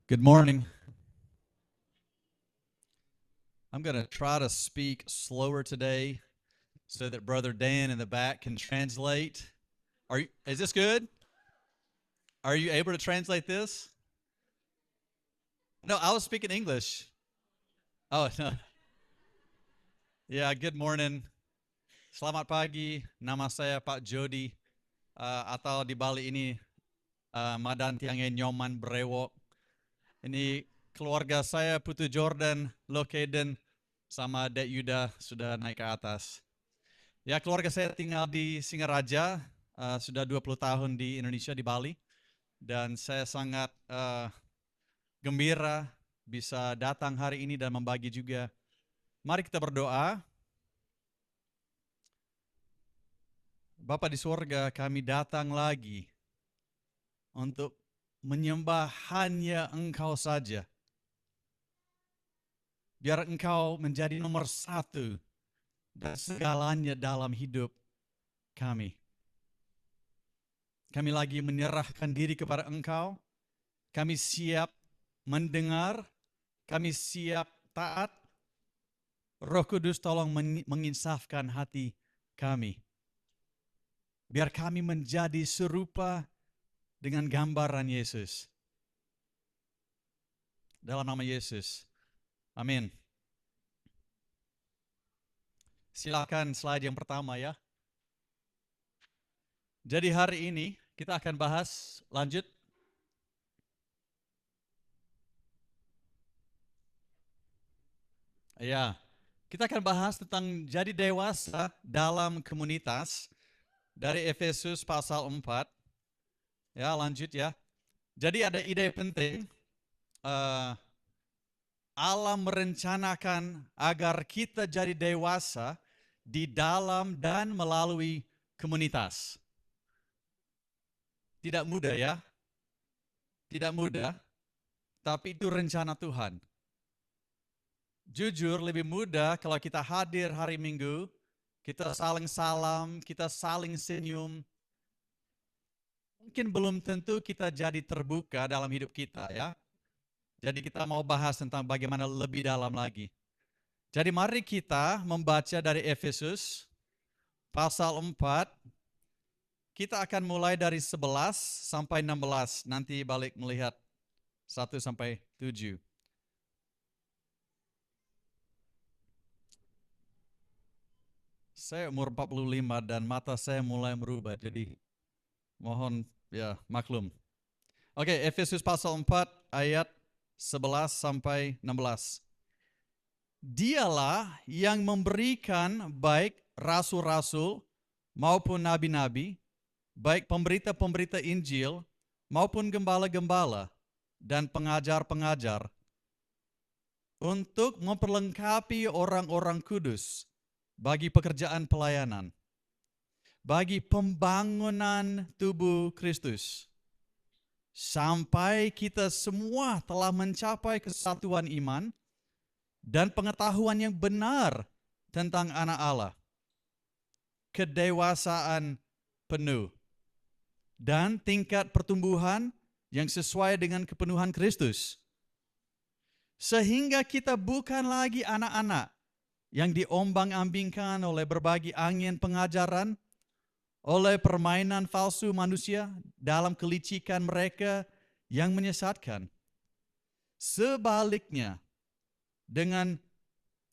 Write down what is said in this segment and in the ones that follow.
Good morning. I'm going to try to speak slower today so that Brother Dan in the back can translate. Is this good? Are you able to translate this? No, I was speaking English. Oh, no. Yeah, good morning. Selamat pagi. Nama saya Pak Jody. Atau di Bali ini Madan Tiange Nyoman Brewok. Ini keluarga saya Putu Jordan, Lokeden, sama Dek Yuda sudah naik ke atas. Ya, keluarga saya tinggal di Singaraja, sudah 20 tahun di Indonesia, di Bali. Dan saya sangat gembira bisa datang hari ini dan membagi juga. Mari kita berdoa. Bapa di surga, kami datang lagi untuk menyembah hanya Engkau saja. Biar Engkau menjadi nomor satu dan segalanya dalam hidup kami. Kami lagi menyerahkan diri kepada Engkau. Kami siap mendengar, kami siap taat. Roh Kudus tolong menginsafkan hati kami. Biar kami menjadi serupa dengan gambaran Yesus. Dalam nama Yesus. Amin. Silakan slide yang pertama ya. Jadi hari ini kita akan bahas lanjut. Ya, kita akan bahas tentang jadi dewasa dalam komunitas dari Efesus pasal 4. Ya, lanjut ya. Jadi ada ide penting. Allah merencanakan agar kita jadi dewasa di dalam dan melalui komunitas. Tidak mudah ya. Tidak mudah, tapi itu rencana Tuhan. Jujur lebih mudah kalau kita hadir hari Minggu, kita saling salam, kita saling senyum. Mungkin belum tentu kita jadi terbuka dalam hidup kita ya. Jadi kita mau bahas tentang bagaimana lebih dalam lagi. Jadi mari kita membaca dari Efesus pasal 4. Kita akan mulai dari 11 sampai 16. Nanti balik melihat 1 sampai 7. Saya umur 45 dan mata saya mulai merubah. Jadi mohon ya maklum. Oke, Efesus pasal 4 ayat 11 sampai 16. Dialah yang memberikan baik rasul-rasul maupun nabi-nabi, baik pemberita-pemberita Injil maupun gembala-gembala dan pengajar-pengajar untuk memperlengkapi orang-orang kudus bagi pekerjaan pelayanan, bagi pembangunan tubuh Kristus, sampai kita semua telah mencapai kesatuan iman dan pengetahuan yang benar tentang anak Allah, kedewasaan penuh, dan tingkat pertumbuhan yang sesuai dengan kepenuhan Kristus. Sehingga kita bukan lagi anak-anak yang diombang-ambingkan oleh berbagai angin pengajaran, oleh permainan palsu manusia dalam kelicikan mereka yang menyesatkan. Sebaliknya, dengan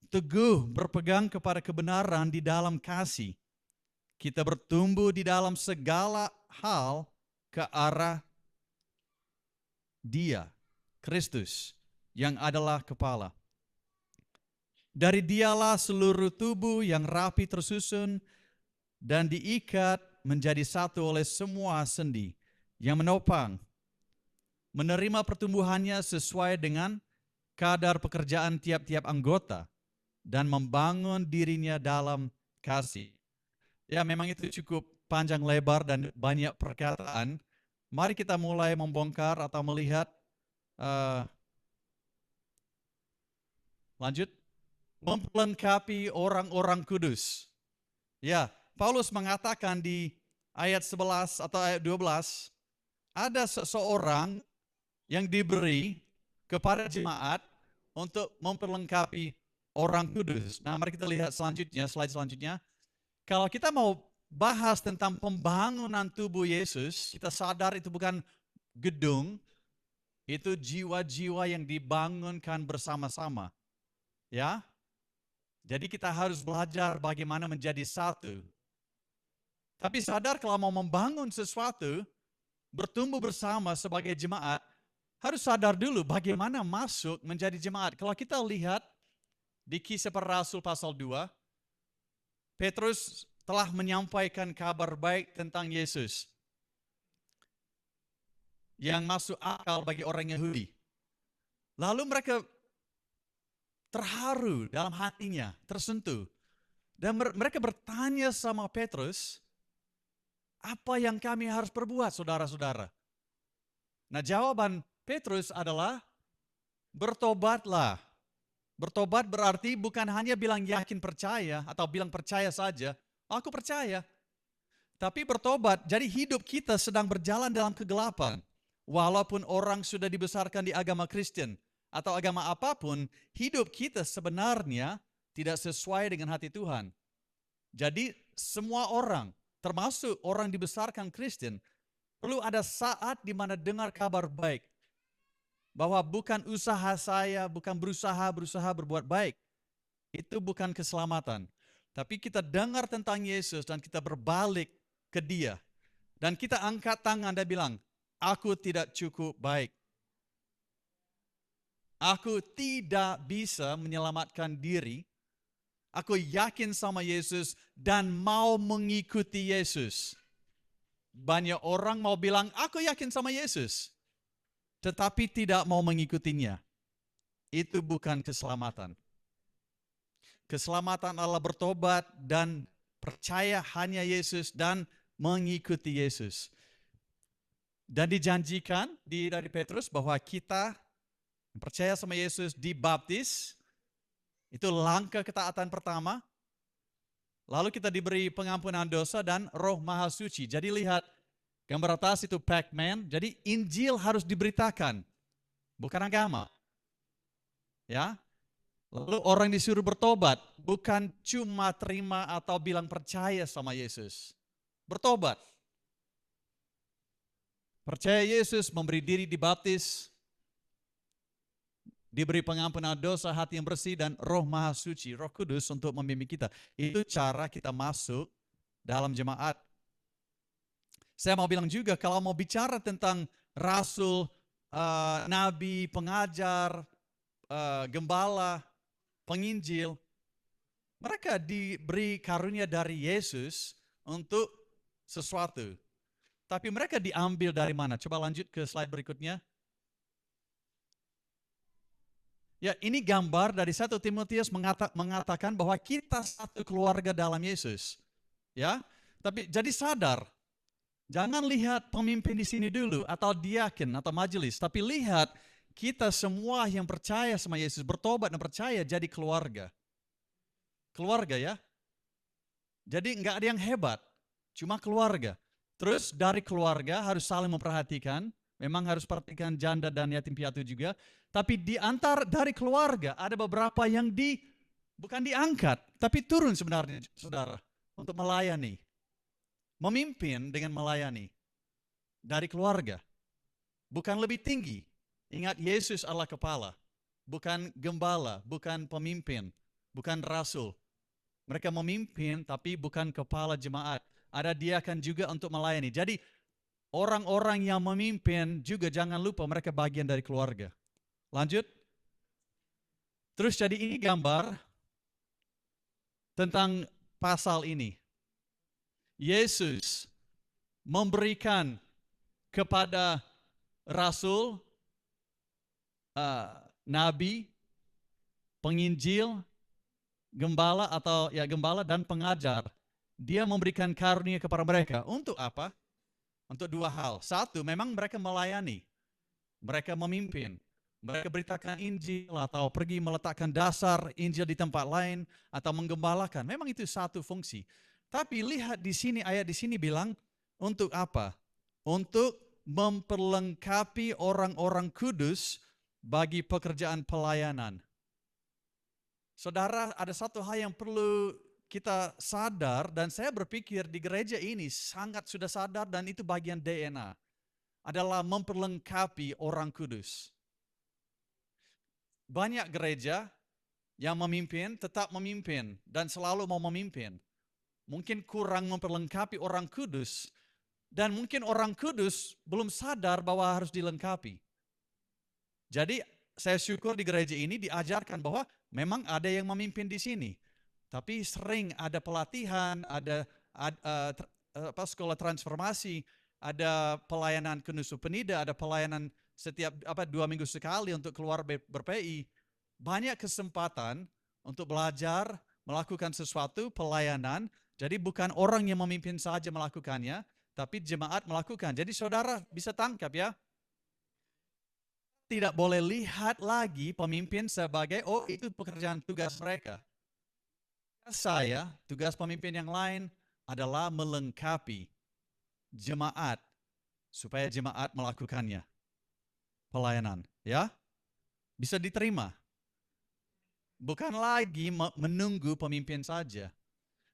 teguh berpegang kepada kebenaran di dalam kasih, kita bertumbuh di dalam segala hal ke arah Dia, Kristus, yang adalah kepala. Dari Dialah seluruh tubuh yang rapi tersusun dan diikat menjadi satu oleh semua sendi yang menopang, menerima pertumbuhannya sesuai dengan kadar pekerjaan tiap-tiap anggota dan membangun dirinya dalam kasih. Ya, memang itu cukup panjang lebar dan banyak perkataan. Mari kita mulai membongkar atau melihat. Lanjut. Memperlengkapi orang-orang kudus. Ya, Paulus mengatakan di ayat 11 atau ayat 12, ada seseorang yang diberi kepada jemaat untuk memperlengkapi orang kudus. Nah, mari kita lihat selanjutnya, slide selanjutnya. Kalau kita mau bahas tentang pembangunan tubuh Yesus, kita sadar itu bukan gedung, itu jiwa-jiwa yang dibangunkan bersama-sama. Ya. Jadi kita harus belajar bagaimana menjadi satu. Tapi sadar kalau mau membangun sesuatu, bertumbuh bersama sebagai jemaat, harus sadar dulu bagaimana masuk menjadi jemaat. Kalau kita lihat di Kisah Para Rasul pasal 2, Petrus telah menyampaikan kabar baik tentang Yesus yang masuk akal bagi orang Yahudi. Lalu mereka terharu dalam hatinya, tersentuh. Dan mereka bertanya sama Petrus, apa yang kami harus perbuat, saudara-saudara? Nah, jawaban Petrus adalah, bertobatlah. Bertobat berarti bukan hanya bilang yakin percaya atau bilang percaya saja, aku percaya. Tapi bertobat, jadi hidup kita sedang berjalan dalam kegelapan. Walaupun orang sudah dibesarkan di agama Kristen atau agama apapun, hidup kita sebenarnya tidak sesuai dengan hati Tuhan. Jadi semua orang, termasuk orang dibesarkan Kristen, perlu ada saat di mana dengar kabar baik. Bahwa bukan usaha saya, bukan berusaha berbuat baik. Itu bukan keselamatan. Tapi kita dengar tentang Yesus dan kita berbalik ke Dia. Dan kita angkat tangan dan bilang, aku tidak cukup baik. Aku tidak bisa menyelamatkan diri. Aku yakin sama Yesus dan mau mengikuti Yesus. Banyak orang mau bilang, aku yakin sama Yesus. Tetapi tidak mau mengikutinya. Itu bukan keselamatan. Keselamatan adalah bertobat dan percaya hanya Yesus dan mengikuti Yesus. Dan dijanjikan dari Petrus bahwa kita percaya sama Yesus dibaptis. Itu langkah ketaatan pertama. Lalu kita diberi pengampunan dosa dan Roh Maha Suci. Jadi lihat, gambar atas itu Pac-Man. Jadi Injil harus diberitakan, bukan agama. Ya. Lalu orang disuruh bertobat, bukan cuma terima atau bilang percaya sama Yesus. Bertobat. Percaya Yesus, memberi diri dibaptis, diberi pengampunan dosa, hati yang bersih, dan Roh Maha Suci, Roh Kudus untuk membimbing kita. Itu cara kita masuk dalam jemaat. Saya mau bilang juga, kalau mau bicara tentang rasul, nabi, pengajar, gembala, penginjil, mereka diberi karunia dari Yesus untuk sesuatu. Tapi mereka diambil dari mana? Coba lanjut ke slide berikutnya. Ya, ini gambar dari 1 Timotius mengatakan bahwa kita satu keluarga dalam Yesus. Ya, tapi jadi sadar, jangan lihat pemimpin di sini dulu atau diaken atau majelis, tapi lihat kita semua yang percaya sama Yesus, bertobat dan percaya jadi keluarga. Keluarga ya. Jadi enggak ada yang hebat, cuma keluarga. Terus dari keluarga harus saling memperhatikan, memang harus perhatikan janda dan yatim piatu juga. Tapi di antar dari keluarga ada beberapa yang bukan diangkat, tapi turun sebenarnya, saudara, untuk melayani. Memimpin dengan melayani. Dari keluarga. Bukan lebih tinggi. Ingat, Yesus adalah kepala. Bukan gembala, bukan pemimpin, bukan rasul. Mereka memimpin tapi bukan kepala jemaat. Ada diakan juga untuk melayani. Jadi orang-orang yang memimpin juga jangan lupa mereka bagian dari keluarga. Lanjut. Terus jadi ini gambar tentang pasal ini. Yesus memberikan kepada rasul, nabi, penginjil, gembala atau ya gembala dan pengajar. Dia memberikan karunia kepada mereka. Untuk apa? Untuk dua hal. Satu, memang mereka melayani. Mereka memimpin. Mereka beritakan Injil atau pergi meletakkan dasar Injil di tempat lain atau menggembalakan. Memang itu satu fungsi. Tapi lihat di sini, ayat di sini bilang untuk apa? Untuk memperlengkapi orang-orang kudus bagi pekerjaan pelayanan. Saudara, ada satu hal yang perlu kita sadar, dan saya berpikir di gereja ini sangat sudah sadar, dan itu bagian DNA, adalah memperlengkapi orang kudus. Banyak gereja yang memimpin tetap memimpin dan selalu mau memimpin. Mungkin kurang memperlengkapi orang kudus, dan mungkin orang kudus belum sadar bahwa harus dilengkapi. Jadi saya syukur di gereja ini diajarkan bahwa memang ada yang memimpin di sini. Tapi sering ada pelatihan, ada sekolah transformasi, ada pelayanan Knusuk Penida, ada pelayanan setiap 2 minggu sekali untuk keluar berPI. Banyak kesempatan untuk belajar, melakukan sesuatu, pelayanan. Jadi bukan orang yang memimpin saja melakukannya, tapi jemaat melakukan. Jadi saudara bisa tangkap ya. Tidak boleh lihat lagi pemimpin sebagai, oh itu pekerjaan tugas mereka. Saya, tugas pemimpin yang lain adalah melengkapi jemaat supaya jemaat melakukannya. Pelayanan, ya. Bisa diterima. Bukan lagi menunggu pemimpin saja.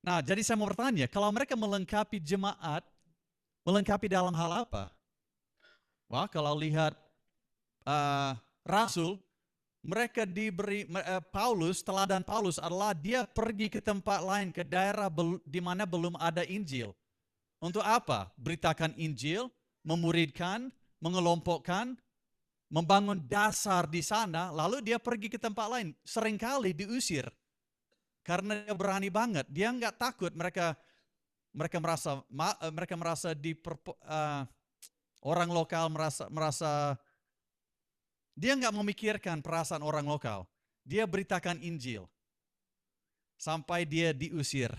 Nah, jadi saya mau bertanya, kalau mereka melengkapi jemaat, melengkapi dalam hal apa? Wah, kalau lihat Rasul, mereka diberi Paulus, teladan Paulus adalah dia pergi ke tempat lain, ke daerah di mana belum ada Injil. Untuk apa? Beritakan Injil, memuridkan, mengelompokkan, membangun dasar di sana, lalu dia pergi ke tempat lain. Seringkali diusir karena dia berani banget. Dia nggak takut mereka merasa orang lokal merasa dia nggak memikirkan perasaan orang lokal. Dia beritakan Injil sampai dia diusir.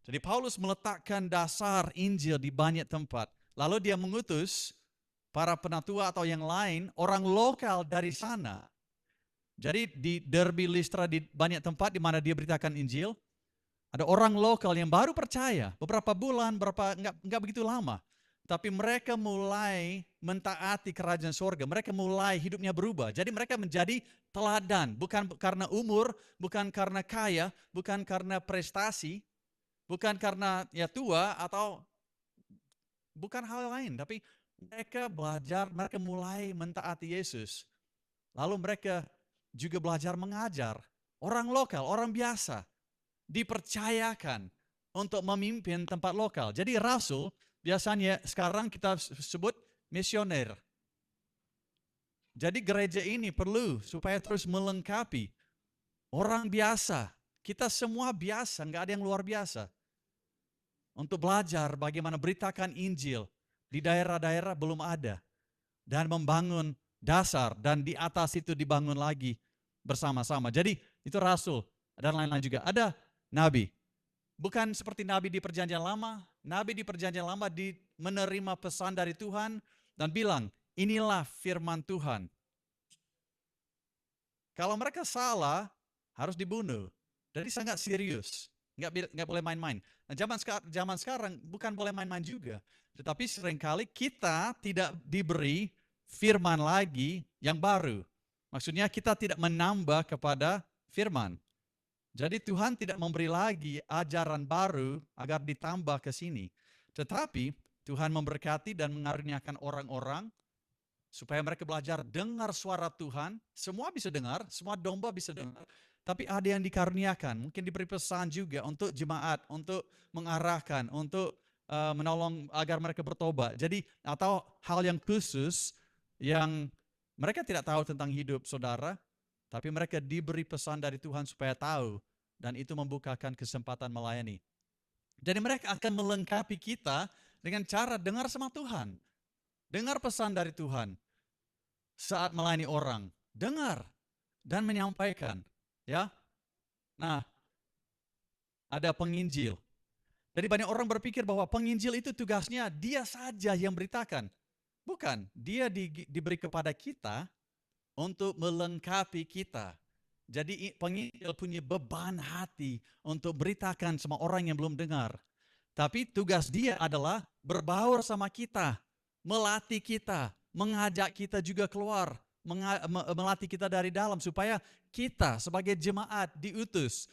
Jadi Paulus meletakkan dasar Injil di banyak tempat. Lalu dia mengutus para penatua atau yang lain, orang lokal dari sana. Jadi di Derbe, Listra, di banyak tempat di mana dia beritakan Injil, ada orang lokal yang baru percaya. Beberapa bulan, nggak begitu lama. Tapi mereka mulai mentaati kerajaan surga. Mereka mulai hidupnya berubah. Jadi mereka menjadi teladan. Bukan karena umur, bukan karena kaya, bukan karena prestasi, bukan karena ya tua atau bukan hal lain. Tapi mereka belajar, mereka mulai mentaati Yesus. Lalu mereka juga belajar mengajar. Orang lokal, orang biasa dipercayakan untuk memimpin tempat lokal. Jadi rasul biasanya sekarang kita sebut misioner. Jadi gereja ini perlu supaya terus melengkapi orang biasa. Kita semua biasa, nggak ada yang luar biasa. Untuk belajar bagaimana beritakan Injil di daerah-daerah belum ada. Dan membangun dasar dan di atas itu dibangun lagi bersama-sama. Jadi itu rasul dan lain-lain juga. Ada nabi. Bukan seperti nabi di perjanjian lama. Nabi di perjanjian lama menerima pesan dari Tuhan dan bilang, inilah firman Tuhan. Kalau mereka salah, harus dibunuh. Jadi sangat serius. Nggak boleh main-main. Nah, zaman sekarang bukan boleh main-main juga. Tetapi seringkali kita tidak diberi firman lagi yang baru. Maksudnya kita tidak menambah kepada firman. Jadi Tuhan tidak memberi lagi ajaran baru agar ditambah ke sini. Tetapi Tuhan memberkati dan mengaruniakan orang-orang supaya mereka belajar dengar suara Tuhan. Semua bisa dengar, semua domba bisa dengar. Tapi ada yang dikaruniakan, mungkin diberi pesan juga untuk jemaat, untuk mengarahkan, untuk menolong agar mereka bertobat. Jadi atau hal yang khusus yang mereka tidak tahu tentang hidup saudara, tapi mereka diberi pesan dari Tuhan supaya tahu, dan itu membukakan kesempatan melayani. Jadi mereka akan melengkapi kita dengan cara dengar sama Tuhan. Dengar pesan dari Tuhan saat melayani orang. Dengar dan menyampaikan. Ya. Nah, ada penginjil. Jadi banyak orang berpikir bahwa penginjil itu tugasnya dia saja yang beritakan. Bukan, dia diberi kepada kita untuk melengkapi kita. Jadi penginjil punya beban hati untuk beritakan sama orang yang belum dengar. Tapi tugas dia adalah berbaur sama kita, melatih kita, mengajak kita juga keluar, melatih kita dari dalam supaya kita sebagai jemaat diutus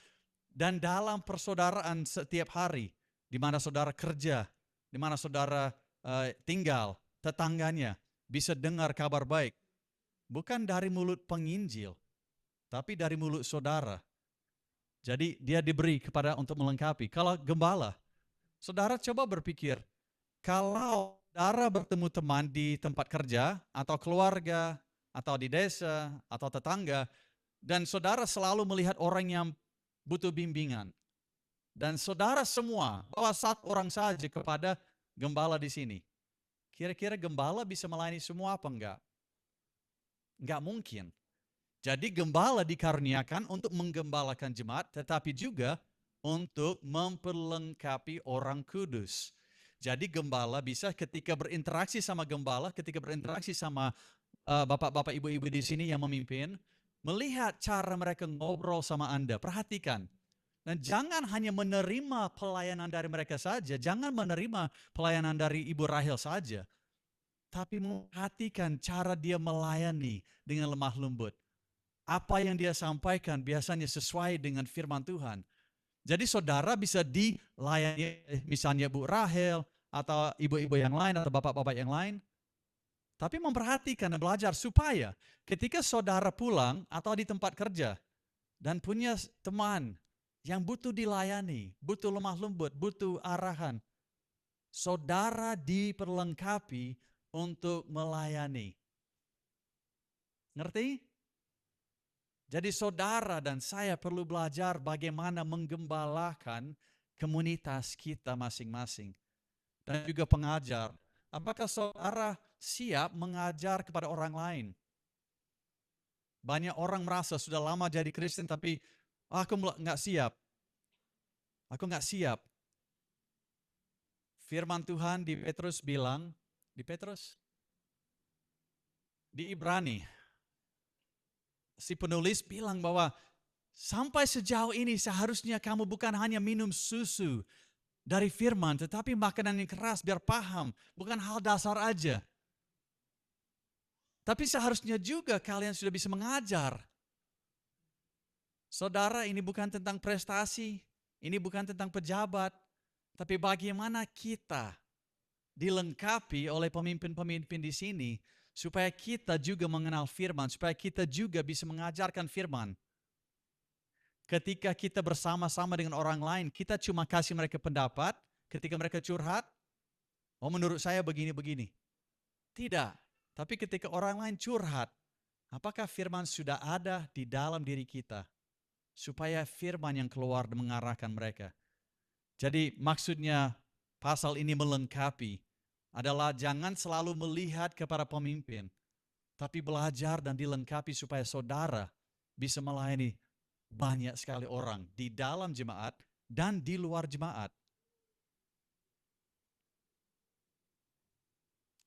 dan dalam persaudaraan setiap hari, di mana saudara kerja, di mana saudara tinggal, tetangganya bisa dengar kabar baik. Bukan dari mulut penginjil, tapi dari mulut saudara. Jadi dia diberi kepada untuk melengkapi. Kalau gembala, saudara coba berpikir, kalau saudara bertemu teman di tempat kerja, atau keluarga, atau di desa, atau tetangga, dan saudara selalu melihat orang yang butuh bimbingan, dan saudara semua bawa satu orang saja kepada gembala di sini, kira-kira gembala bisa melayani semua apa enggak? Enggak mungkin. Jadi gembala dikaruniakan untuk menggembalakan jemaat, tetapi juga untuk memperlengkapi orang kudus. Jadi gembala bisa ketika berinteraksi sama gembala, ketika berinteraksi sama bapak-bapak, ibu-ibu di sini yang memimpin, melihat cara mereka ngobrol sama Anda, perhatikan. Dan jangan hanya menerima pelayanan dari mereka saja, jangan menerima pelayanan dari Ibu Rahel saja, tapi memperhatikan cara dia melayani dengan lemah lembut. Apa yang dia sampaikan biasanya sesuai dengan firman Tuhan. Jadi saudara bisa dilayani, misalnya Bu Rahel, atau ibu-ibu yang lain, atau bapak-bapak yang lain. Tapi memperhatikan dan belajar supaya ketika saudara pulang atau di tempat kerja dan punya teman yang butuh dilayani, butuh lemah lembut, butuh arahan, saudara diperlengkapi untuk melayani. Ngerti? Jadi saudara dan saya perlu belajar bagaimana menggembalakan komunitas kita masing-masing. Dan juga pengajar. Apakah saudara siap mengajar kepada orang lain? Banyak orang merasa sudah lama jadi Kristen tapi aku nggak siap. Aku nggak siap. Firman Tuhan di Petrus bilang, di Ibrani, si penulis bilang bahwa sampai sejauh ini seharusnya kamu bukan hanya minum susu dari firman, tetapi makanan yang keras biar paham, bukan hal dasar aja. Tapi seharusnya juga kalian sudah bisa mengajar. Saudara, ini bukan tentang prestasi, ini bukan tentang pejabat, tapi bagaimana kita dilengkapi oleh pemimpin-pemimpin di sini, supaya kita juga mengenal firman, supaya kita juga bisa mengajarkan firman. Ketika kita bersama-sama dengan orang lain, kita cuma kasih mereka pendapat, ketika mereka curhat, oh menurut saya begini-begini. Tidak, tapi ketika orang lain curhat, apakah firman sudah ada di dalam diri kita? Supaya firman yang keluar mengarahkan mereka. Jadi maksudnya pasal ini melengkapi adalah jangan selalu melihat kepada pemimpin, tapi belajar dan dilengkapi supaya saudara bisa melayani banyak sekali orang di dalam jemaat dan di luar jemaat.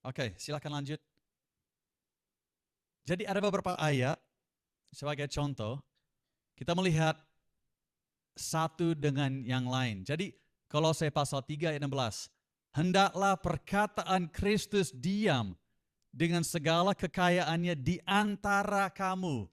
Oke, silakan lanjut. Jadi ada beberapa ayat sebagai contoh, kita melihat satu dengan yang lain. Jadi Kolose pasal 3 ayat 16. Hendaklah perkataan Kristus diam dengan segala kekayaannya di antara kamu,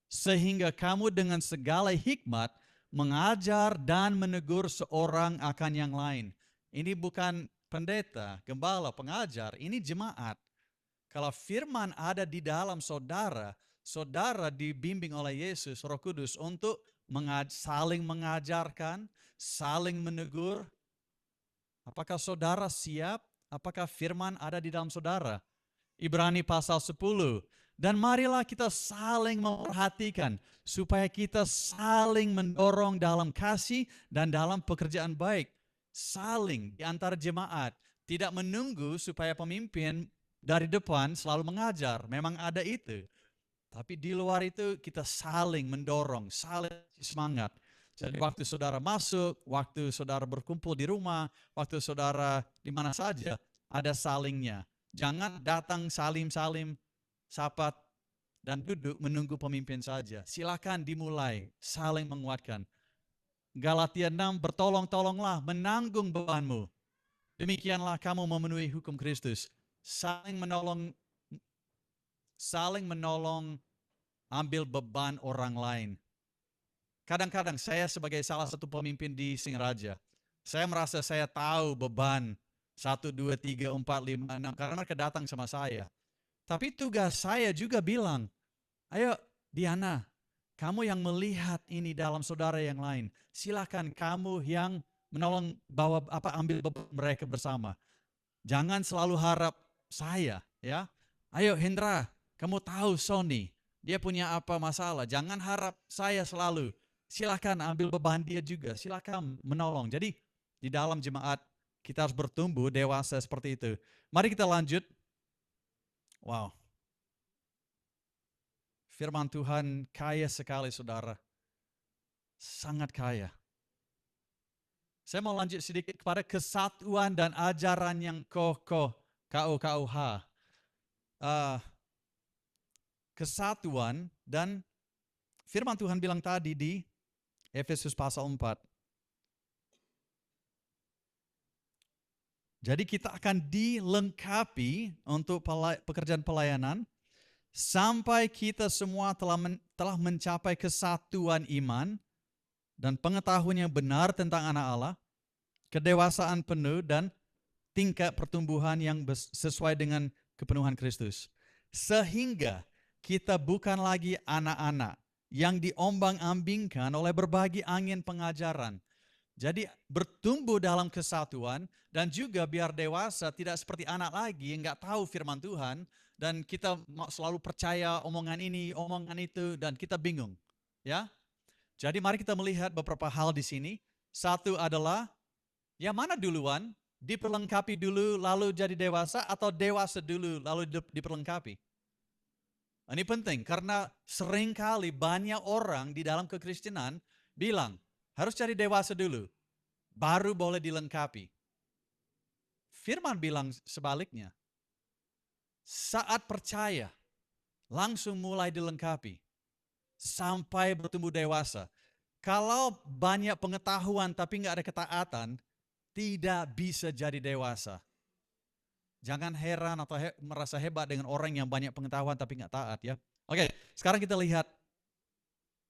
sehingga kamu dengan segala hikmat mengajar dan menegur seorang akan yang lain. Ini bukan pendeta, gembala, pengajar, ini jemaat. Kalau firman ada di dalam saudara, saudara dibimbing oleh Yesus, Roh Kudus untuk saling mengajarkan, saling menegur. Apakah saudara siap? Apakah firman ada di dalam saudara? Ibrani pasal 10. Dan marilah kita saling memperhatikan supaya kita saling mendorong dalam kasih dan dalam pekerjaan baik. Saling di antara jemaat. Tidak menunggu supaya pemimpin dari depan selalu mengajar. Memang ada itu. Tapi di luar itu kita saling mendorong, saling semangat. Jadi waktu saudara masuk, waktu saudara berkumpul di rumah, waktu saudara di mana saja, ada salingnya. Jangan datang salim-salim, sapat, dan duduk menunggu pemimpin saja. Silakan dimulai, saling menguatkan. Galatia 6, bertolong-tolonglah menanggung bebanmu. Demikianlah kamu memenuhi hukum Kristus. saling menolong ambil beban orang lain. Kadang-kadang saya sebagai salah satu pemimpin di Singaraja, saya merasa saya tahu beban 1, 2, 3, 4, 5, 6 karena mereka datang sama saya. Tapi tugas saya juga bilang, ayo Diana, kamu yang melihat ini dalam saudara yang lain, silakan kamu yang menolong ambil beban mereka bersama. Jangan selalu harap saya, ya. Ayo Hendra, kamu tahu Sony, dia punya apa masalah, jangan harap saya selalu. Silakan ambil beban dia juga, silakan menolong. Jadi di dalam jemaat kita harus bertumbuh dewasa seperti itu. Mari kita lanjut. Wow. Firman Tuhan kaya sekali saudara. Sangat kaya. Saya mau lanjut sedikit kepada kesatuan dan ajaran yang kokoh. KOKOH. Kesatuan dan firman Tuhan bilang tadi di Efesus pasal 4. Jadi kita akan dilengkapi untuk pekerjaan pelayanan sampai kita semua telah mencapai kesatuan iman dan pengetahuan yang benar tentang anak Allah, kedewasaan penuh dan tingkat pertumbuhan yang sesuai dengan kepenuhan Kristus. Sehingga kita bukan lagi anak-anak yang diombang-ambingkan oleh berbagai angin pengajaran. Jadi bertumbuh dalam kesatuan dan juga biar dewasa tidak seperti anak lagi yang nggak tahu firman Tuhan dan kita selalu percaya omongan ini, omongan itu dan kita bingung. Ya, jadi mari kita melihat beberapa hal di sini. Satu adalah yang mana duluan, diperlengkapi dulu lalu jadi dewasa atau dewasa dulu lalu diperlengkapi. Ini penting karena seringkali banyak orang di dalam kekristenan bilang harus cari dewasa dulu, baru boleh dilengkapi. Firman bilang sebaliknya. Saat percaya, langsung mulai dilengkapi. Sampai bertumbuh dewasa. Kalau banyak pengetahuan tapi nggak ada ketaatan, tidak bisa jadi dewasa. Jangan heran atau merasa hebat dengan orang yang banyak pengetahuan tapi nggak taat ya. Oke, sekarang kita lihat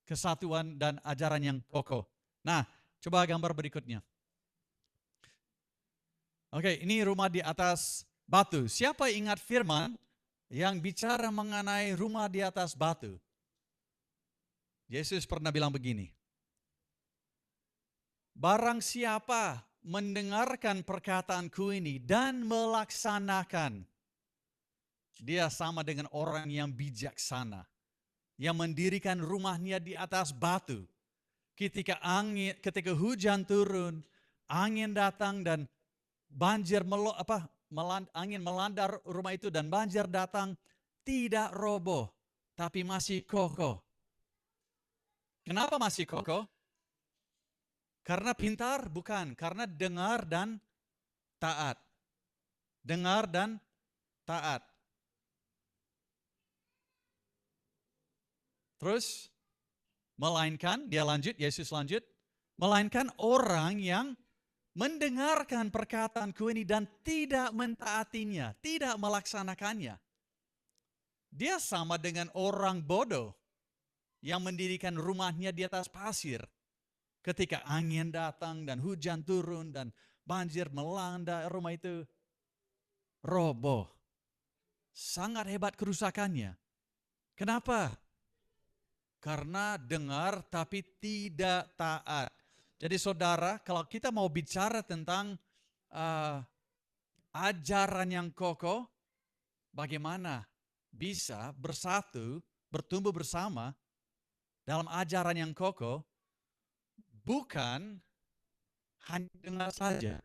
kesatuan dan ajaran yang kokoh. Nah, coba gambar berikutnya. Oke, ini rumah di atas batu. Siapa ingat firman yang bicara mengenai rumah di atas batu? Yesus pernah bilang begini. Barang siapa mendengarkan perkataanku ini dan melaksanakan, dia sama dengan orang yang bijaksana, yang mendirikan rumahnya di atas batu. Ketika hujan turun, angin datang dan banjir angin melanda rumah itu dan banjir datang, tidak roboh, tapi masih kokoh. Kenapa masih kokoh? Karena pintar? Bukan. Karena dengar dan taat. Dengar dan taat. Terus, melainkan, Yesus lanjut, melainkan orang yang mendengarkan perkataanku ini dan tidak mentaatinya, tidak melaksanakannya. Dia sama dengan orang bodoh yang mendirikan rumahnya di atas pasir. Ketika angin datang dan hujan turun dan banjir melanda rumah itu, roboh. Sangat hebat kerusakannya. Kenapa? Karena dengar tapi tidak taat. Jadi saudara, kalau kita mau bicara tentang ajaran yang kokoh, bagaimana bisa bersatu, bertumbuh bersama dalam ajaran yang kokoh, bukan hanya dengar saja.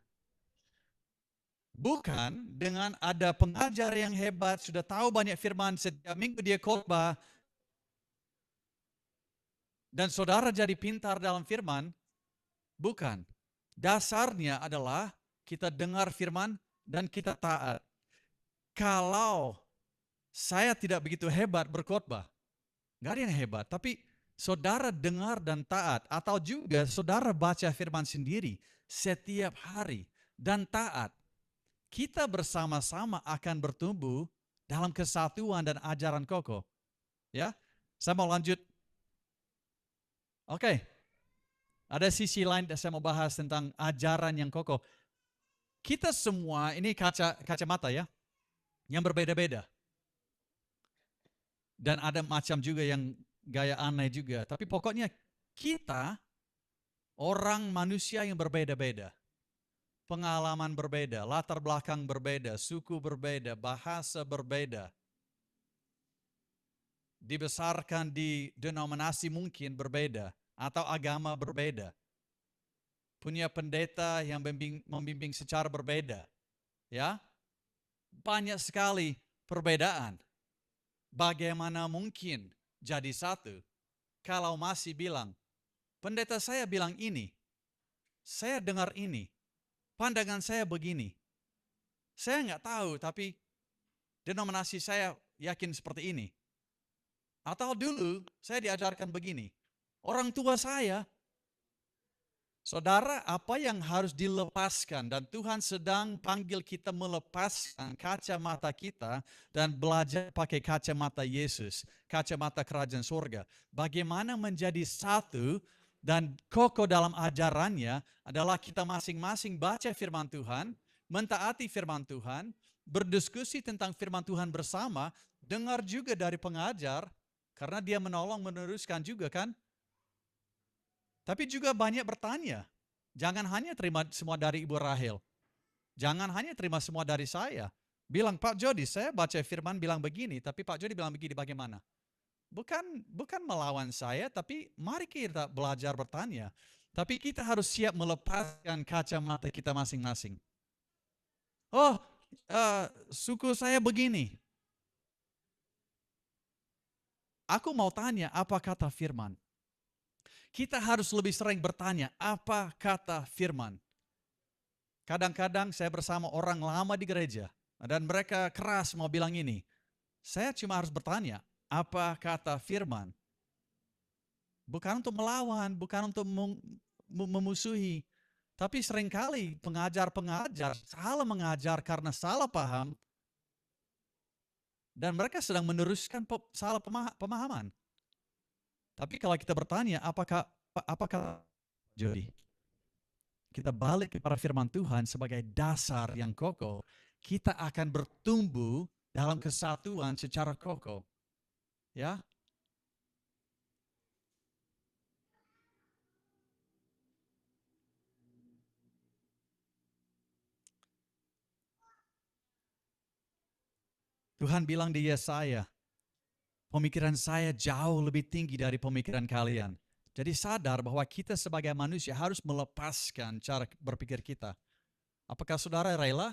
Bukan dengan ada pengajar yang hebat, sudah tahu banyak firman, setiap minggu dia khotbah, dan saudara jadi pintar dalam firman. Bukan. Dasarnya adalah kita dengar firman dan kita taat. Kalau saya tidak begitu hebat berkhotbah, nggak ada yang hebat, tapi saudara dengar dan taat, atau juga saudara baca firman sendiri setiap hari dan taat. kita bersama-sama akan bertumbuh dalam kesatuan dan ajaran kokoh. Ya, saya mau lanjut. Oke, ada sisi lain yang saya mau bahas tentang ajaran yang kokoh. Kita semua ini kacamata ya, yang berbeda-beda. Dan ada macam juga yang gaya aneh juga. Tapi pokoknya kita orang manusia yang berbeda-beda. Pengalaman berbeda, latar belakang berbeda, suku berbeda, bahasa berbeda. Dibesarkan di denominasi mungkin berbeda atau agama berbeda. Punya pendeta yang membimbing secara berbeda. Ya. Banyak sekali perbedaan. Bagaimana mungkin jadi satu kalau masih bilang, pendeta saya bilang ini, saya dengar ini, pandangan saya begini. Saya nggak tahu, tapi denominasi saya yakin seperti ini. Atau dulu saya diajarkan begini, orang tua saya. Saudara, apa yang harus dilepaskan dan Tuhan sedang panggil kita melepaskan kacamata kita dan belajar pakai kacamata Yesus, kacamata kerajaan surga. Bagaimana menjadi satu dan kokoh dalam ajarannya adalah kita masing-masing baca firman Tuhan, mentaati firman Tuhan, berdiskusi tentang firman Tuhan bersama, dengar juga dari pengajar, karena dia menolong meneruskan juga kan. Tapi juga banyak bertanya. Jangan hanya terima semua dari Ibu Rahel. Jangan hanya terima semua dari saya. Bilang, Pak Jody, saya baca firman bilang begini, tapi Pak Jody bilang begini, bagaimana? Bukan melawan saya, tapi mari kita belajar bertanya. Tapi kita harus siap melepaskan kacamata kita masing-masing. Oh, suku saya begini. Aku mau tanya, apa kata firman? Kita harus lebih sering bertanya, apa kata firman? Kadang-kadang saya bersama orang lama di gereja, dan mereka keras mau bilang ini. Saya cuma harus bertanya, apa kata firman? Bukan untuk melawan, bukan untuk memusuhi. Tapi seringkali pengajar-pengajar salah mengajar karena salah paham. Dan mereka sedang meneruskan salah pemahaman. Tapi kalau kita bertanya, apakah jadi kita balik kepada firman Tuhan sebagai dasar yang kokoh, kita akan bertumbuh dalam kesatuan secara kokoh. Ya. Tuhan bilang di Yesaya, pemikiran saya jauh lebih tinggi dari pemikiran kalian. Jadi sadar bahwa kita sebagai manusia harus melepaskan cara berpikir kita. Apakah saudara rela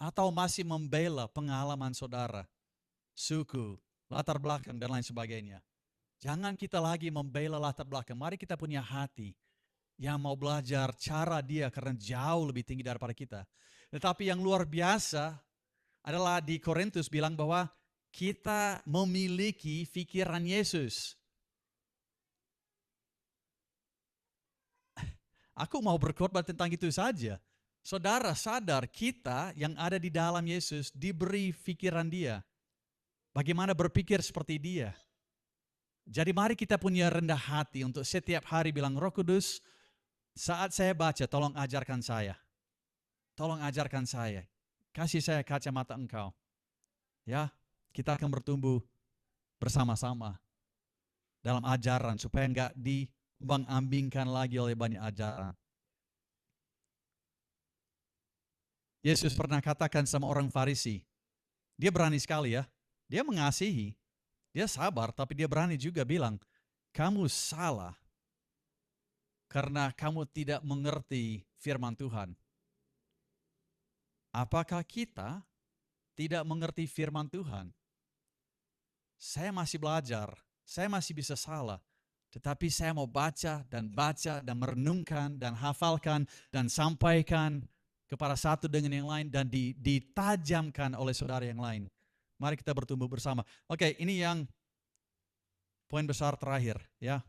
atau masih membela pengalaman saudara, suku, latar belakang, dan lain sebagainya? Jangan kita lagi membela latar belakang. Mari kita punya hati yang mau belajar cara dia karena jauh lebih tinggi daripada kita. Tetapi yang luar biasa adalah di Korintus bilang bahwa kita memiliki pikiran Yesus. Aku mau berkhotbah tentang itu saja. Saudara sadar kita yang ada di dalam Yesus diberi pikiran dia. Bagaimana berpikir seperti dia. Jadi mari kita punya rendah hati untuk setiap hari bilang, Roh Kudus, saat saya baca tolong ajarkan saya. Tolong ajarkan saya. Kasih saya kacamata Engkau. Ya, kita akan bertumbuh bersama-sama dalam ajaran supaya enggak diambang-ambingkan lagi oleh banyak ajaran. Yesus pernah katakan sama orang Farisi, dia berani sekali ya, dia mengasihi, dia sabar, tapi dia berani juga bilang, kamu salah karena kamu tidak mengerti firman Tuhan. Apakah kita tidak mengerti firman Tuhan? Saya masih belajar, saya masih bisa salah. Tetapi saya mau baca dan merenungkan dan hafalkan dan sampaikan kepada satu dengan yang lain dan ditajamkan oleh saudara yang lain. Mari kita bertumbuh bersama. Oke, ini yang poin besar terakhir ya.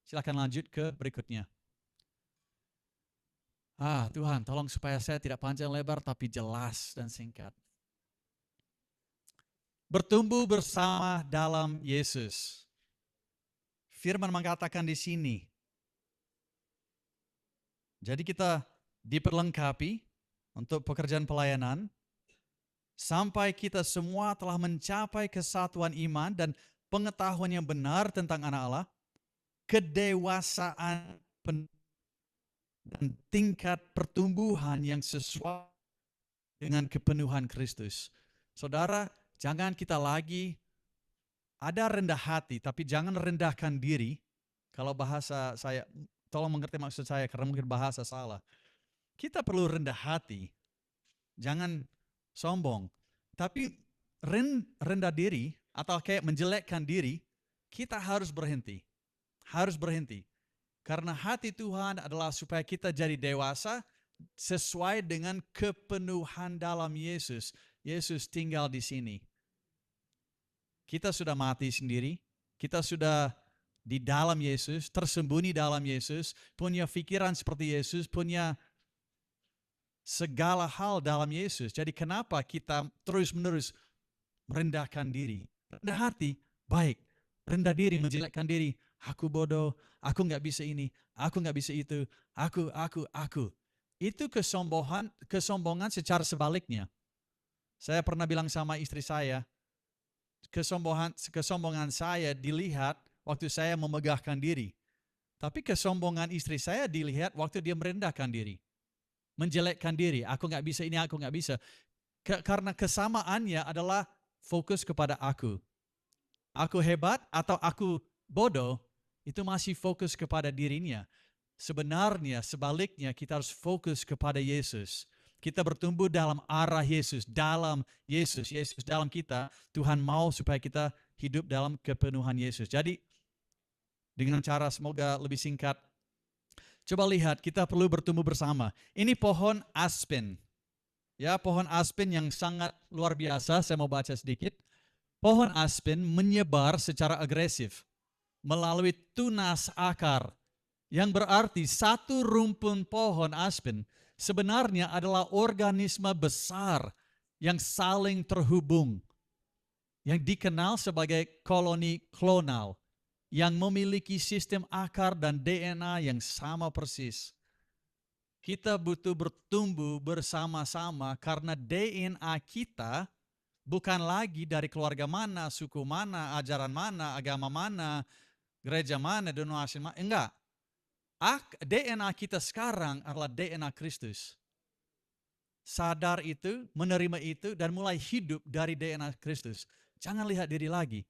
Silakan lanjut ke berikutnya. Tuhan, tolong supaya saya tidak panjang lebar tapi jelas dan singkat. Bertumbuh bersama dalam Yesus. Firman mengatakan di sini. Jadi kita diperlengkapi untuk pekerjaan pelayanan sampai kita semua telah mencapai kesatuan iman dan pengetahuan yang benar tentang anak Allah, kedewasaan dan tingkat pertumbuhan yang sesuai dengan kepenuhan Kristus. Saudara, jangan kita lagi ada rendah hati, tapi jangan rendahkan diri. Kalau bahasa saya, tolong mengerti maksud saya karena mungkin bahasa salah. Kita perlu rendah hati, jangan sombong. Tapi rendah diri atau kayak menjelekkan diri, kita harus berhenti. Harus berhenti. Karena hati Tuhan adalah supaya kita jadi dewasa sesuai dengan kepenuhan dalam Yesus. Yesus tinggal di sini. Kita sudah mati sendiri, kita sudah di dalam Yesus, tersembunyi dalam Yesus, punya pikiran seperti Yesus, punya segala hal dalam Yesus. Jadi kenapa kita terus-menerus merendahkan diri? Rendah hati, baik. Rendah diri, menjelekkan diri. Aku bodoh, aku nggak bisa ini, aku nggak bisa itu, aku. Itu kesombongan secara sebaliknya. Saya pernah bilang sama istri saya, kesombongan saya dilihat waktu saya memegahkan diri. Tapi kesombongan istri saya dilihat waktu dia merendahkan diri. Menjelekkan diri, aku nggak bisa ini, aku nggak bisa. Karena kesamaannya adalah fokus kepada aku. Aku hebat atau aku bodoh, itu masih fokus kepada dirinya. Sebenarnya sebaliknya kita harus fokus kepada Yesus. Kita bertumbuh dalam arah Yesus, dalam Yesus dalam kita. Tuhan mau supaya kita hidup dalam kepenuhan Yesus. Jadi dengan cara semoga lebih singkat, coba lihat kita perlu bertumbuh bersama. Ini pohon aspen. Ya, pohon aspen yang sangat luar biasa. Saya mau baca sedikit. Pohon aspen menyebar secara agresif melalui tunas akar, yang berarti satu rumpun pohon aspen sebenarnya adalah organisme besar yang saling terhubung, yang dikenal sebagai koloni klonal, yang memiliki sistem akar dan DNA yang sama persis. Kita butuh bertumbuh bersama-sama karena DNA kita bukan lagi dari keluarga mana, suku mana, ajaran mana, agama mana, gereja mana, denominasi mana. Enggak. DNA kita sekarang adalah DNA Kristus. Sadar itu, menerima itu, dan mulai hidup dari DNA Kristus. Jangan lihat diri lagi.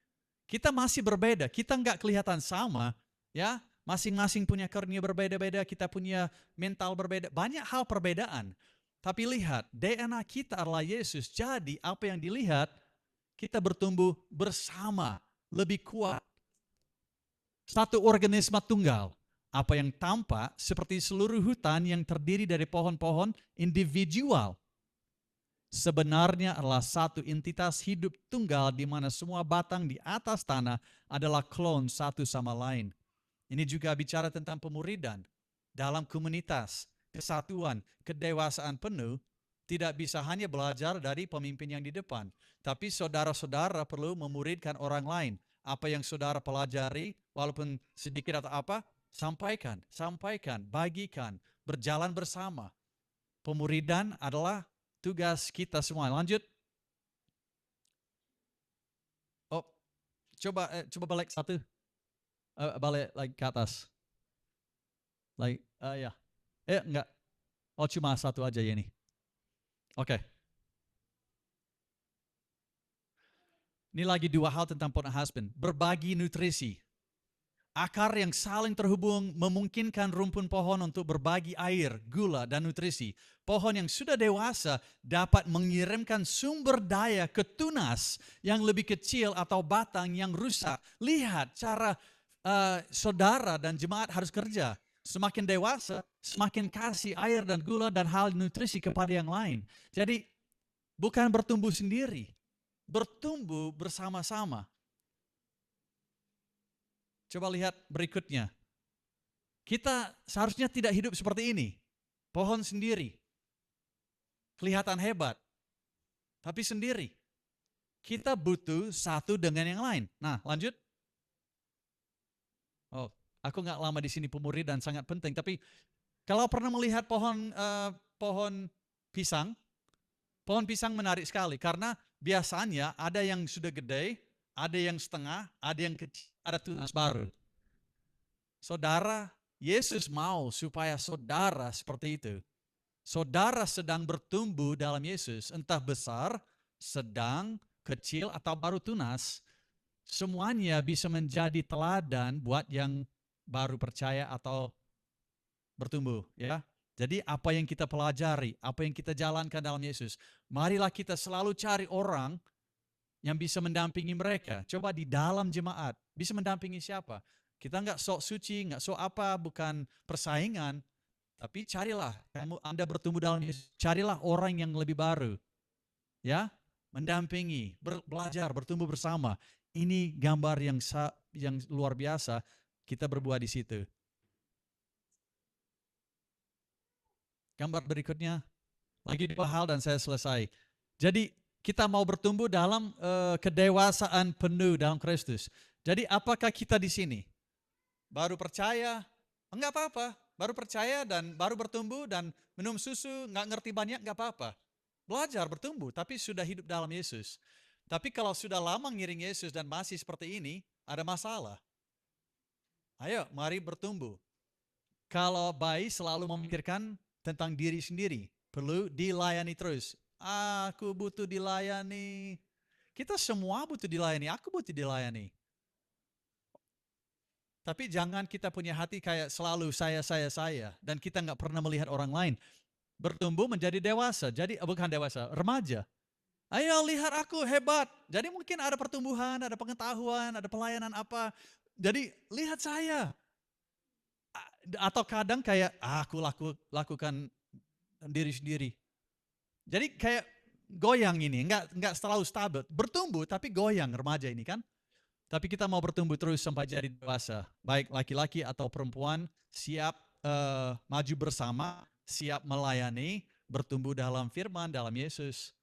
Kita masih berbeda, kita enggak kelihatan sama, ya. Masing-masing punya karunia berbeda-beda, kita punya mental berbeda, banyak hal perbedaan. Tapi lihat, DNA kita adalah Yesus. Jadi apa yang dilihat, kita bertumbuh bersama, lebih kuat. Satu organisme tunggal. Apa yang tampak seperti seluruh hutan yang terdiri dari pohon-pohon individual. Sebenarnya adalah satu entitas hidup tunggal di mana semua batang di atas tanah adalah klon satu sama lain. Ini juga bicara tentang pemuridan. Dalam komunitas, kesatuan, kedewasaan penuh, tidak bisa hanya belajar dari pemimpin yang di depan. Tapi saudara-saudara perlu memuridkan orang lain. Apa yang saudara pelajari, walaupun sedikit atau apa, sampaikan, bagikan, berjalan bersama. Pemuridan adalah tugas kita semua. Lanjut. Oh, coba balik satu. Balik lagi ke atas. Ya. Enggak. Oh, cuma satu aja ya ini. Oke. Ini lagi dua hal tentang pohon aspen. Berbagi nutrisi. Akar yang saling terhubung memungkinkan rumpun pohon untuk berbagi air, gula, dan nutrisi. Pohon yang sudah dewasa dapat mengirimkan sumber daya ke tunas yang lebih kecil atau batang yang rusak. Lihat cara saudara dan jemaat harus kerja. Semakin dewasa, semakin kasih air dan gula dan hal nutrisi kepada yang lain. Jadi bukan bertumbuh sendiri, bertumbuh bersama-sama. Coba lihat berikutnya. Kita seharusnya tidak hidup seperti ini. Pohon sendiri. Kelihatan hebat. Tapi sendiri. Kita butuh satu dengan yang lain. Nah, lanjut. Oh, aku nggak lama di sini pemuri dan sangat penting. Tapi kalau pernah melihat pohon pisang menarik sekali. Karena biasanya ada yang sudah gede, ada yang setengah, ada yang kecil, ada tunas baru. Saudara, Yesus mau supaya saudara seperti itu. Saudara sedang bertumbuh dalam Yesus, entah besar, sedang, kecil, atau baru tunas. Semuanya bisa menjadi teladan buat yang baru percaya atau bertumbuh. Ya. Jadi apa yang kita pelajari, apa yang kita jalankan dalam Yesus, marilah kita selalu cari orang yang bisa mendampingi mereka. Coba di dalam jemaat, bisa mendampingi siapa? Kita nggak sok suci, nggak sok apa, bukan persaingan. Tapi carilah, Anda bertumbuh dalam Yesus, carilah orang yang lebih baru. Ya, mendampingi, belajar, bertumbuh bersama. Ini gambar yang luar biasa kita berbuat di situ. Gambar berikutnya, lagi 2 hal dan saya selesai. Jadi kita mau bertumbuh dalam kedewasaan penuh dalam Kristus. Jadi apakah kita di sini baru percaya? Enggak apa-apa. Baru percaya dan baru bertumbuh dan minum susu, nggak ngerti banyak, nggak apa-apa. Belajar bertumbuh, tapi sudah hidup dalam Yesus. Tapi kalau sudah lama ngiring Yesus dan masih seperti ini, ada masalah. Ayo, mari bertumbuh. Kalau bayi selalu memikirkan tentang diri sendiri, perlu dilayani terus. Aku butuh dilayani. Kita semua butuh dilayani, aku butuh dilayani. Tapi jangan kita punya hati kayak selalu saya, dan kita nggak pernah melihat orang lain. Bertumbuh menjadi dewasa, jadi bukan dewasa, remaja. Ayo lihat aku hebat. Jadi mungkin ada pertumbuhan, ada pengetahuan, ada pelayanan apa. Jadi lihat saya. Atau kadang kayak aku lakukan diri sendiri. Jadi kayak goyang ini, nggak selalu stabil. Bertumbuh tapi goyang remaja ini kan. Tapi kita mau bertumbuh terus sampai jadi dewasa. Baik laki-laki atau perempuan siap maju bersama, siap melayani, bertumbuh dalam firman, dalam Yesus.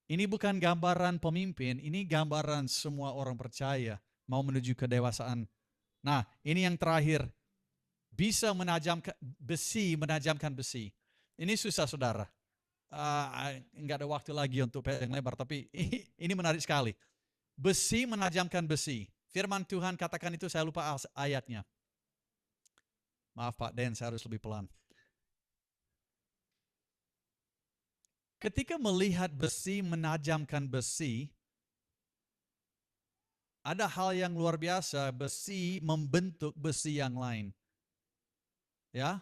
Ini bukan gambaran pemimpin, ini gambaran semua orang percaya mau menuju kedewasaan. Nah, ini yang terakhir. Bisa menajamkan besi. Ini susah saudara. Enggak ada waktu lagi untuk panjang lebar, tapi ini menarik sekali. Besi menajamkan besi. Firman Tuhan katakan itu, saya lupa ayatnya. Maaf Pak Den, saya harus lebih pelan. Ketika melihat besi menajamkan besi, ada hal yang luar biasa, besi membentuk besi yang lain. Ya,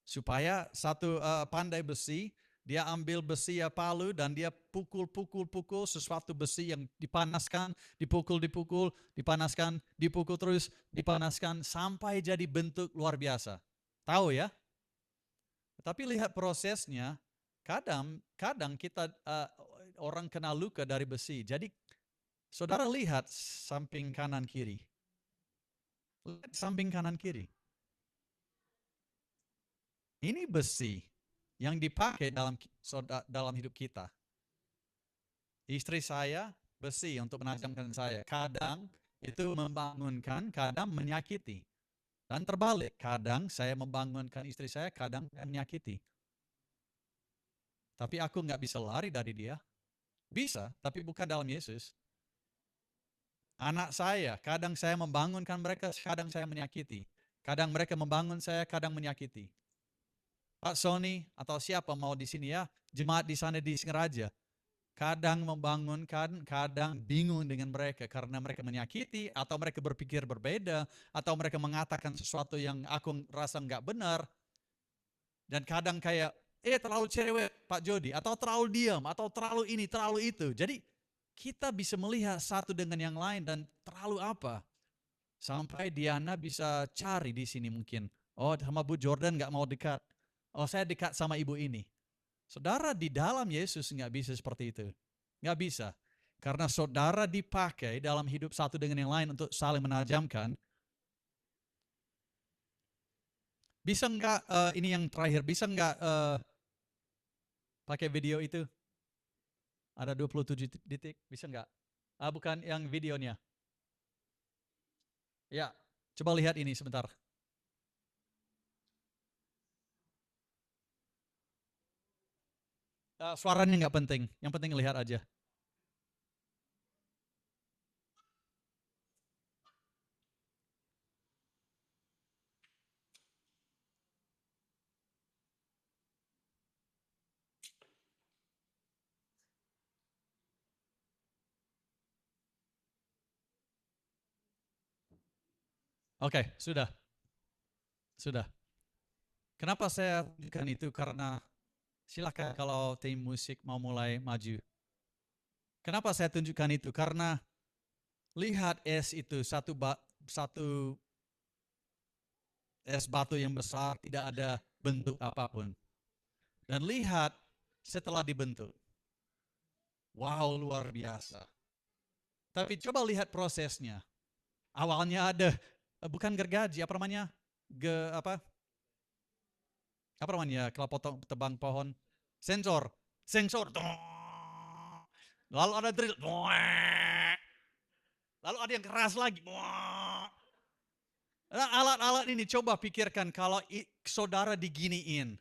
supaya satu pandai besi, dia ambil besi ya palu dan dia pukul sesuatu besi yang dipanaskan, dipukul, dipanaskan, dipukul terus, dipanaskan sampai jadi bentuk luar biasa. Tahu ya? Tapi lihat prosesnya, kadang kita orang kena luka dari besi. Jadi saudara lihat samping kanan kiri. Lihat samping kanan kiri. Ini besi yang dipakai dalam hidup kita. Istri saya besi untuk menajamkan saya. Kadang itu membangunkan, kadang menyakiti. Dan terbalik, kadang saya membangunkan istri saya, kadang menyakiti. Tapi aku nggak bisa lari dari dia. Bisa, tapi bukan dalam Yesus. Anak saya, kadang saya membangunkan mereka, kadang saya menyakiti. Kadang mereka membangun saya, kadang menyakiti. Pak Sony atau siapa mau di sini ya, jemaat di sana di Singaraja. Kadang membangunkan, kadang bingung dengan mereka karena mereka menyakiti atau mereka berpikir berbeda atau mereka mengatakan sesuatu yang aku rasa nggak benar. Dan kadang kayak, terlalu cewek Pak Jody, atau terlalu diam, atau terlalu ini, terlalu itu. Jadi kita bisa melihat satu dengan yang lain dan terlalu apa. Sampai Diana bisa cari di sini mungkin. Oh, sama Bu Jordan nggak mau dekat. Oh, saya dekat sama ibu ini. Saudara di dalam Yesus nggak bisa seperti itu. Nggak bisa. Karena saudara dipakai dalam hidup satu dengan yang lain untuk saling menajamkan. Bisa nggak ini yang terakhir, bisa nggak pakai video itu? Ada 27 detik, bisa nggak? Bukan yang videonya. Ya, coba lihat ini sebentar. Suaranya nggak penting, yang penting lihat aja. Oke, sudah. Kenapa saya tunjukkan itu? Karena silakan kalau tim musik mau mulai maju. Kenapa saya tunjukkan itu? Karena lihat es itu satu es batu yang besar, tidak ada bentuk apapun. Dan lihat setelah dibentuk. Wow, luar biasa. Tapi coba lihat prosesnya. Awalnya ada bukan gergaji, apa namanya? Apa? Apa namanya? Kalau potong tebang pohon, sensor. Lalu ada drill. Lalu ada yang keras lagi. Nah, alat-alat ini coba pikirkan kalau saudara diginiin.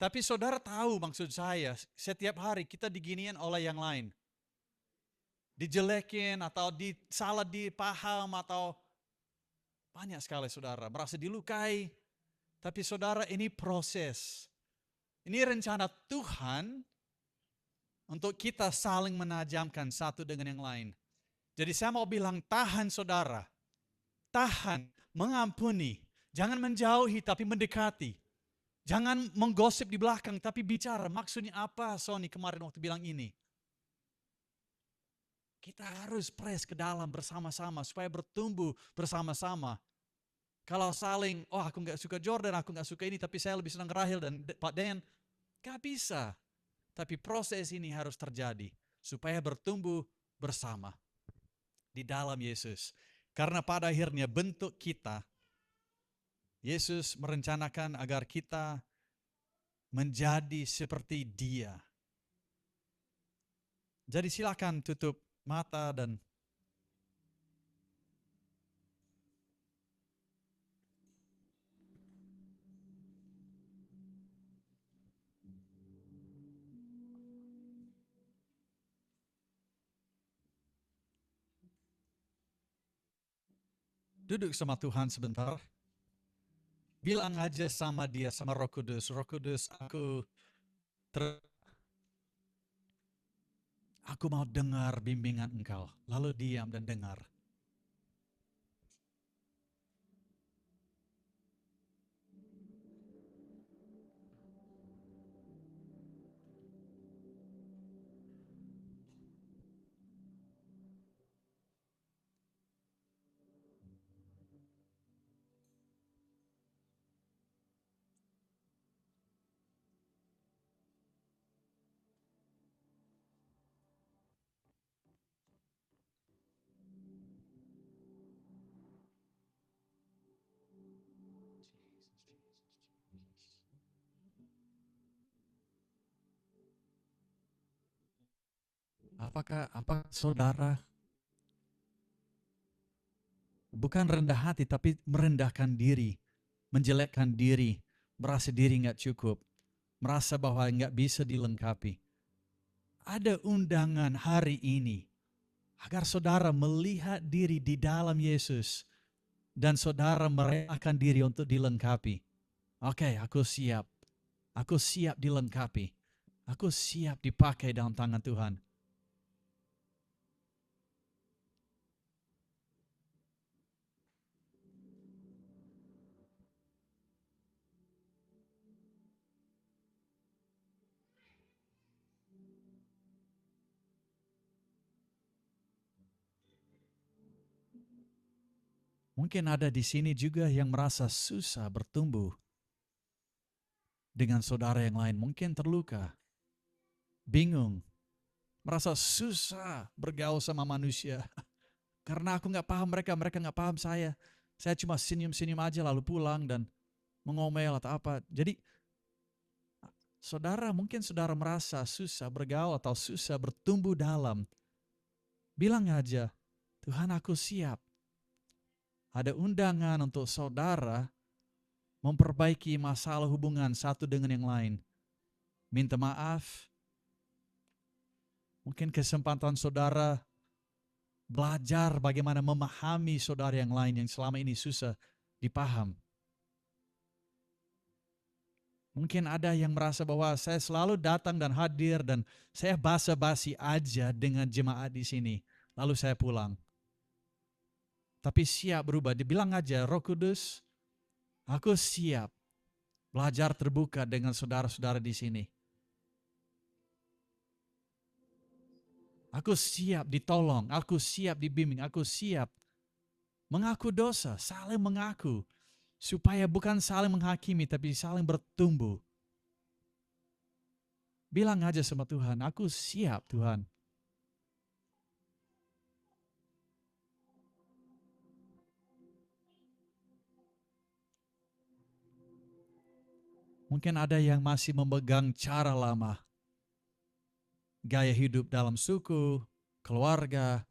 Tapi saudara tahu maksud saya, setiap hari kita diginiin oleh yang lain. Dijelekin atau salah dipaham atau banyak sekali saudara merasa dilukai. Tapi saudara ini proses. Ini rencana Tuhan untuk kita saling menajamkan satu dengan yang lain. Jadi saya mau bilang tahan saudara. Tahan, mengampuni. Jangan menjauhi tapi mendekati. Jangan menggosip di belakang tapi bicara. Maksudnya apa Sony kemarin waktu bilang ini? Kita harus press ke dalam bersama-sama supaya bertumbuh bersama-sama. Kalau saling, oh aku nggak suka Jordan, aku nggak suka ini, tapi saya lebih senang Rahel dan Pak Den. Gak bisa. Tapi proses ini harus terjadi supaya bertumbuh bersama di dalam Yesus. Karena pada akhirnya bentuk kita, Yesus merencanakan agar kita menjadi seperti Dia. Jadi silakan tutup mata dan duduk sama Tuhan sebentar. Bilang aja sama Dia, sama Roh Kudus, aku mau dengar bimbingan Engkau. Lalu diam dan dengar. Apakah saudara bukan rendah hati tapi merendahkan diri, menjelekkan diri, merasa diri nggak cukup, merasa bahwa nggak bisa dilengkapi. Ada undangan hari ini agar saudara melihat diri di dalam Yesus dan saudara merelakan diri untuk dilengkapi. Oke, aku siap. Aku siap dilengkapi. Aku siap dipakai dalam tangan Tuhan. Mungkin ada di sini juga yang merasa susah bertumbuh dengan saudara yang lain. Mungkin terluka, bingung, merasa susah bergaul sama manusia. Karena aku nggak paham mereka nggak paham saya. Saya cuma senyum-senyum aja lalu pulang dan mengomel atau apa. Jadi saudara, mungkin saudara merasa susah bergaul atau susah bertumbuh dalam. Bilang aja, Tuhan aku siap. Ada undangan untuk saudara memperbaiki masalah hubungan satu dengan yang lain. Minta maaf. Mungkin kesempatan saudara belajar bagaimana memahami saudara yang lain yang selama ini susah dipaham. Mungkin ada yang merasa bahwa saya selalu datang dan hadir dan saya basa-basi aja dengan jemaat di sini. Lalu saya pulang. Tapi siap berubah. Dibilang aja, Roh Kudus, aku siap belajar terbuka dengan saudara-saudara di sini. Aku siap ditolong, aku siap dibimbing, aku siap mengaku dosa, saling mengaku. Supaya bukan saling menghakimi, tapi saling bertumbuh. Bilang aja sama Tuhan, aku siap Tuhan. Mungkin ada yang masih memegang cara lama. Gaya hidup dalam suku, keluarga,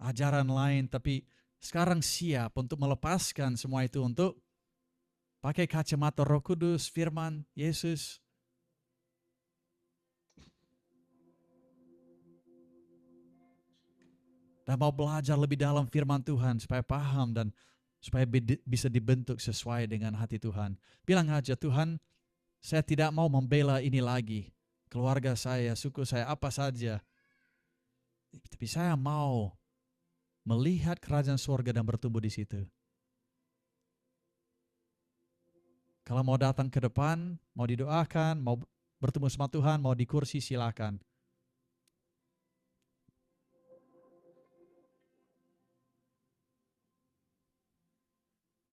ajaran lain, tapi sekarang siap untuk melepaskan semua itu untuk pakai kacamata Roh Kudus, firman, Yesus. Dan mau belajar lebih dalam firman Tuhan supaya paham dan supaya bisa dibentuk sesuai dengan hati Tuhan. Bilang aja, Tuhan, saya tidak mau membela ini lagi. Keluarga saya, suku saya, apa saja. Tapi saya mau melihat kerajaan surga dan bertumbuh di situ. Kalau mau datang ke depan, mau didoakan, mau bertemu sama Tuhan, mau di kursi silakan.